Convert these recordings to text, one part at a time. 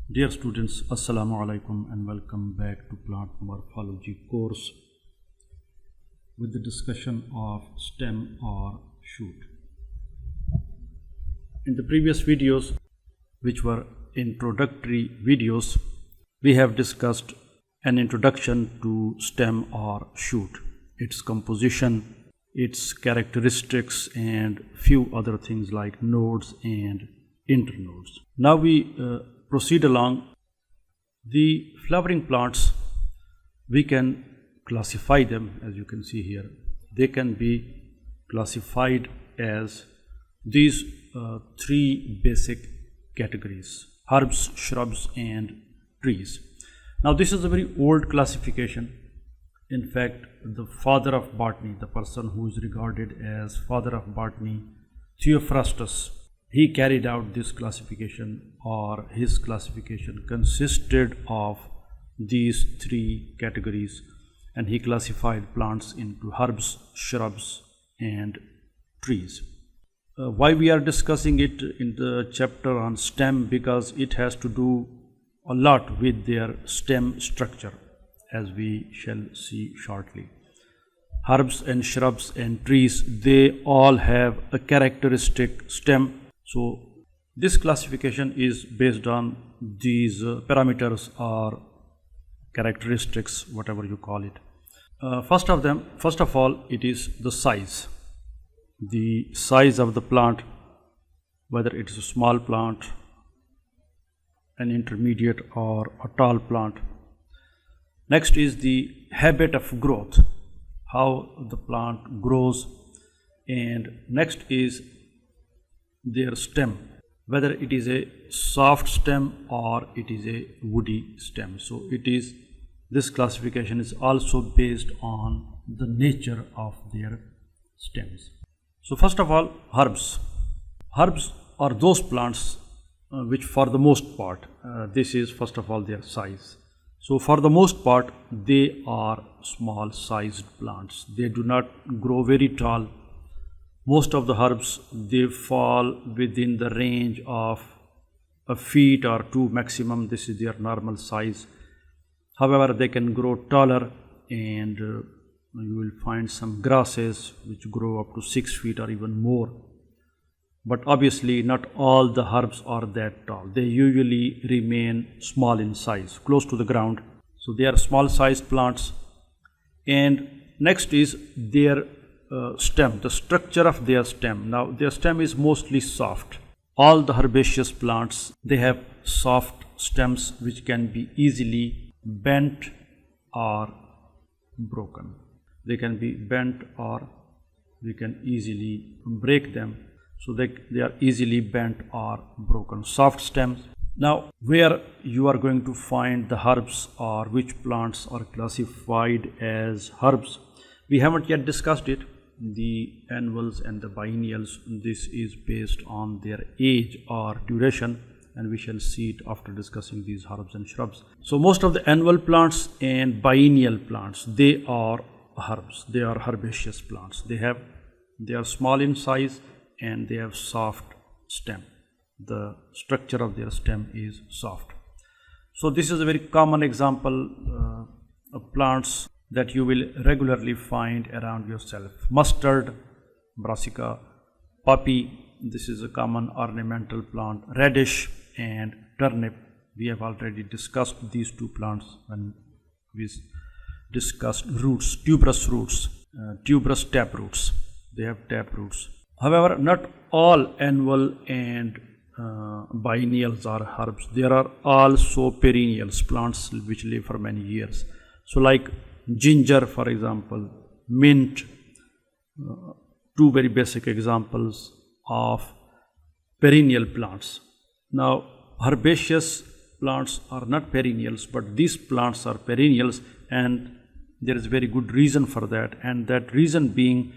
Dear students, Assalamu alaikum and welcome back to Plant Morphology course with the discussion of stem or shoot. In the previous videos, which were introductory videos, we have discussed an introduction to stem or shoot, its composition, its characteristics and few other things like nodes and internodes. Now we proceed along. The flowering plants, we can classify them as you can see here. They can be classified as these three basic categories: herbs, shrubs and trees. Now this is a very old classification. In fact, the father of botany, the person who is regarded as father of botany, Theophrastus, he carried out this classification, or his classification consisted of these three categories, and he classified plants into herbs, shrubs and trees. Why we are discussing it in the chapter on stem? Because it has to do a lot with their stem structure, as we shall see shortly. Herbs and shrubs and trees, they all have a characteristic stem. So this classification is based on these parameters or characteristics, whatever you call it. First of all, it is the size. The size of the plant, whether it is a small plant, an intermediate or a tall plant. Next is the habit of growth, how the plant grows, and next is their stem, whether it is a soft stem or it is a woody stem. So this classification is also based on the nature of their stems. So first of all, herbs. Herbs are those plants which, for the most part, this is first of all their size. So for the most part, they are small sized plants. They do not grow very tall. Most of the herbs, they fall within the range of a feet or two maximum. This is their normal size. However, they can grow taller, and you will find some grasses which grow up to 6 feet or even more. But obviously not all the herbs are that tall. They usually remain small in size, close to the ground. So they are small sized plants. And next is their stem, the structure of their stem. Now their stem is mostly soft. All the herbaceous plants, they have soft stems which can be easily bent or broken. They can be bent or we can easily break them. So they are easily bent or broken. Soft stems. Now where you are going to find the herbs, or which plants are classified as herbs, we haven't yet discussed it. The annuals and the biennials, this is based on their age or duration, and we shall see it after discussing these herbs and shrubs. So most of the annual plants and biennial plants, they are herbs. They are herbaceous plants. They are small in size and they have soft stem. The structure of their stem is soft. So this is a very common example of plants that you will regularly find around yourself. Mustard, brassica, poppy, this is a common ornamental plant. Radish and turnip, we have already discussed these two plants when we discussed roots, tuberous roots, tuberous taproots. They have taproots. However, not all annual and biennials are herbs. There are also perennials, plants which live for many years. So like ginger, for example, mint, two very basic examples of perennial plants. Now herbaceous plants are not perennials, but these plants are perennials, and there is a very good reason for that, and that reason being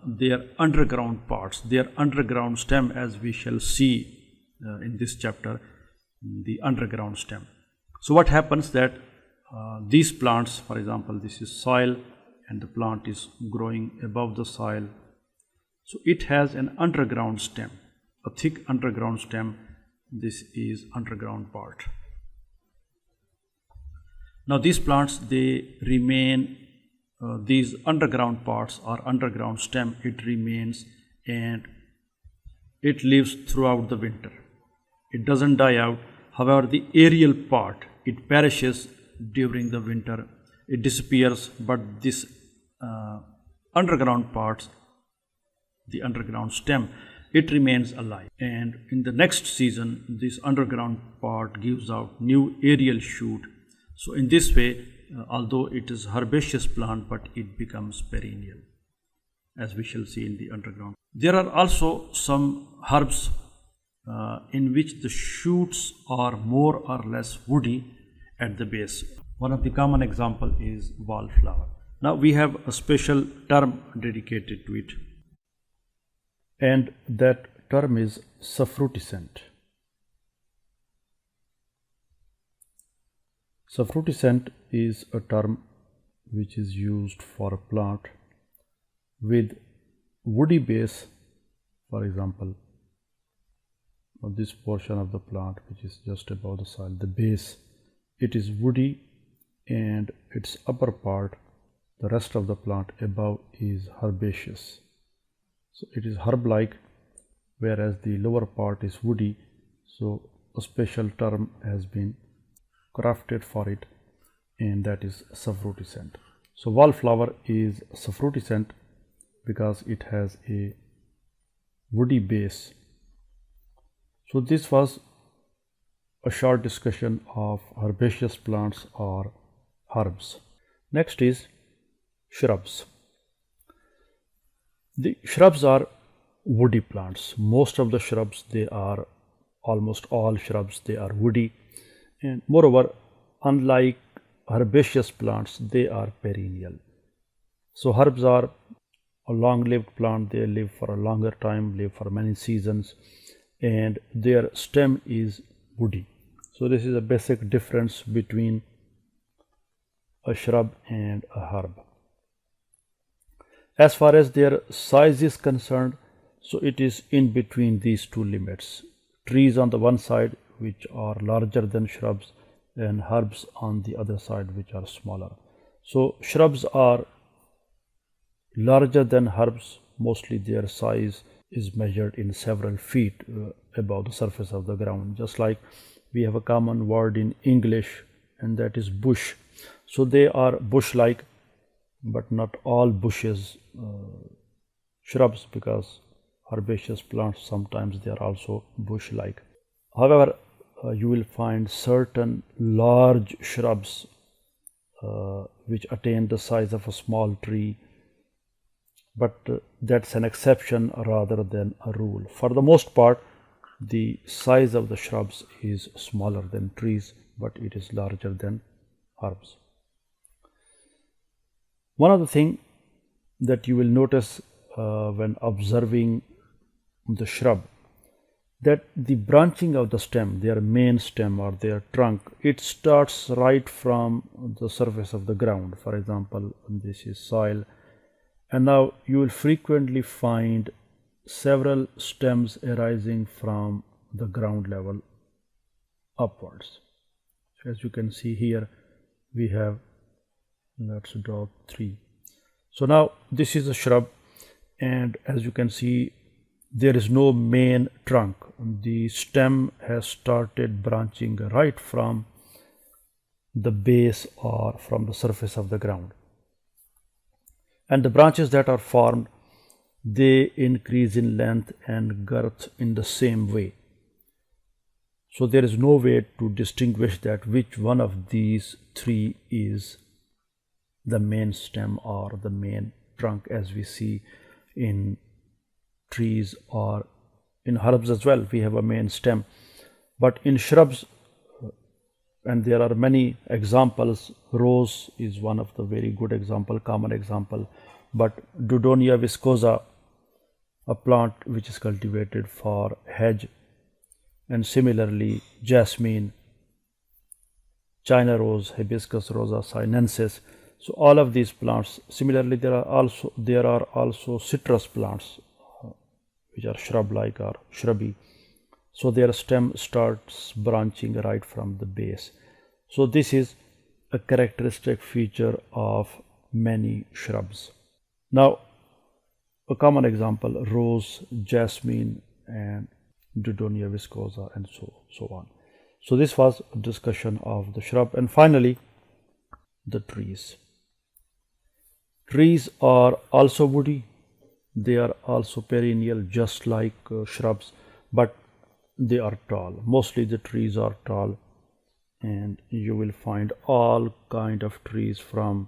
their underground parts, their underground stem, as we shall see in this chapter, the underground stem. So what happens that these plants, for example, this is soil and the plant is growing above the soil. So it has an underground stem, a thick underground stem, This is underground part. Now these plants, they remain, these underground parts or underground stem, it remains and it lives throughout the winter. It doesn't die out. However, the aerial part, it perishes during the winter. It disappears, but this underground parts, the underground stem, it remains alive. And in the next season, this underground part gives out new aerial shoot. So in this way, although it is herbaceous plant, but it becomes perennial, as we shall see in the underground. There are also some herbs in which the shoots are more or less woody at the base. One of the common example is wallflower. Now we have a special term dedicated to it, and that term is suffrutescent. Suffrutescent is a term which is used for a plant with woody base. For example, this portion of the plant which is just above the soil, the base, it is woody, and its upper part, the rest of the plant above, is herbaceous. So it is herb-like, whereas the lower part is woody. So a special term has been crafted for it, and that is suffrutescent. So wallflower is suffrutescent because it has a woody base. So this was a short discussion of herbaceous plants or herbs. Next is shrubs. The shrubs are woody plants. Most of the shrubs, they are, almost all shrubs, they are woody, and moreover, unlike herbaceous plants, they are perennial. So herbs are a long-lived plant. They live for a longer time, live for many seasons, and their stem is woody. So this is a basic difference between a shrub and a herb. As far as their size is concerned, so it is in between these two limits. Trees on the one side which are larger than shrubs, and herbs on the other side which are smaller. So shrubs are larger than herbs. Mostly their size is measured in several feet above the surface of the ground. Just like we have a common word in English, and that is bush. So they are bush-like, but not all bushes shrubs, because herbaceous plants sometimes they are also bush-like. However, you will find certain large shrubs which attain the size of a small tree, but that's an exception rather than a rule. For the most part, the size of the shrubs is smaller than trees, but it is larger than herbs. One of the things that you will notice when observing the shrub, that the branching of the stem, their main stem or their trunk, it starts right from the surface of the ground. For example, this is soil, and now you will frequently find several stems arising from the ground level upwards. So as you can see here, we have, let's draw 3. So now this is a shrub, and as you can see, there is no main trunk. The stem has started branching right from the base or from the surface of the ground, and the branches that are formed, they increase in length and girth in the same way. So there is no way to distinguish that which one of these 3 is the main stem or the main trunk, as we see in trees or in herbs as well. We have a main stem, but in shrubs, and there are many examples, rose is one of the very good example, common example, but Dudonia viscosa, a plant which is cultivated for hedge, and similarly jasmine, China rose, Hibiscus rosa sinensis. So all of these plants, similarly there are also citrus plants which are shrub-like or shrubby. so their stem starts branching right from the base. So this is a characteristic feature of many shrubs. Now, a common example: rose, jasmine, and Dudonia viscosa, and so on. So this was a discussion of the shrub. And finally, the trees. Trees are also woody. They are also perennial, just like shrubs, but they are tall. Mostly the trees are tall, and you will find all kind of trees from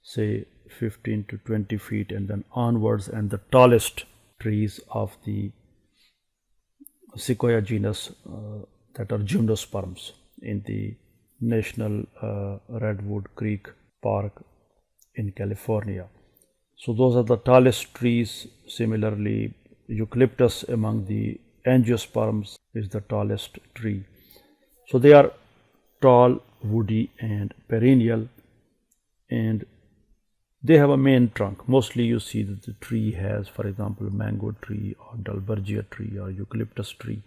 say 15 to 20 feet and then onwards, and the tallest trees of the Sequoia genus that are Gymnosperms in the National Redwood Creek Park in California. So those are the tallest trees. Similarly, eucalyptus among the Angiosperms is the tallest tree. So they are tall, woody, and perennial, and they have a main trunk. Mostly you see that the tree has, for example, mango tree or Dalbergia tree or eucalyptus tree.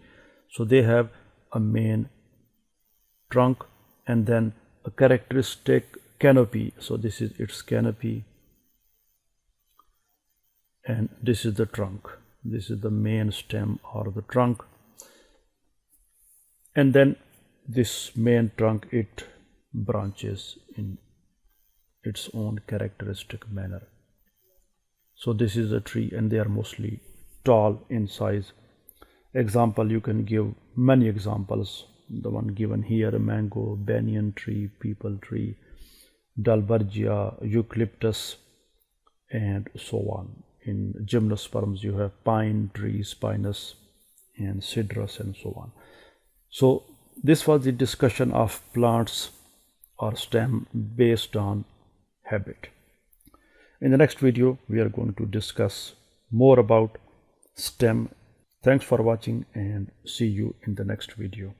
So they have a main trunk and then a characteristic canopy. So this is its canopy, and this is the trunk. This is the main stem or the trunk, and then this main trunk, it branches in its own characteristic manner. So this is a tree, and they are mostly tall in size. Example, you can give many examples. The one given here: a mango, banyan tree, peepal tree, Dalbergia, eucalyptus, and so on. In Gymnosperms you have pine trees, pinus, and cedrus, and so on. So this was the discussion of plants or stem based on habit. In the next video we are going to discuss more about stem. Thanks for watching, and see you in the next video.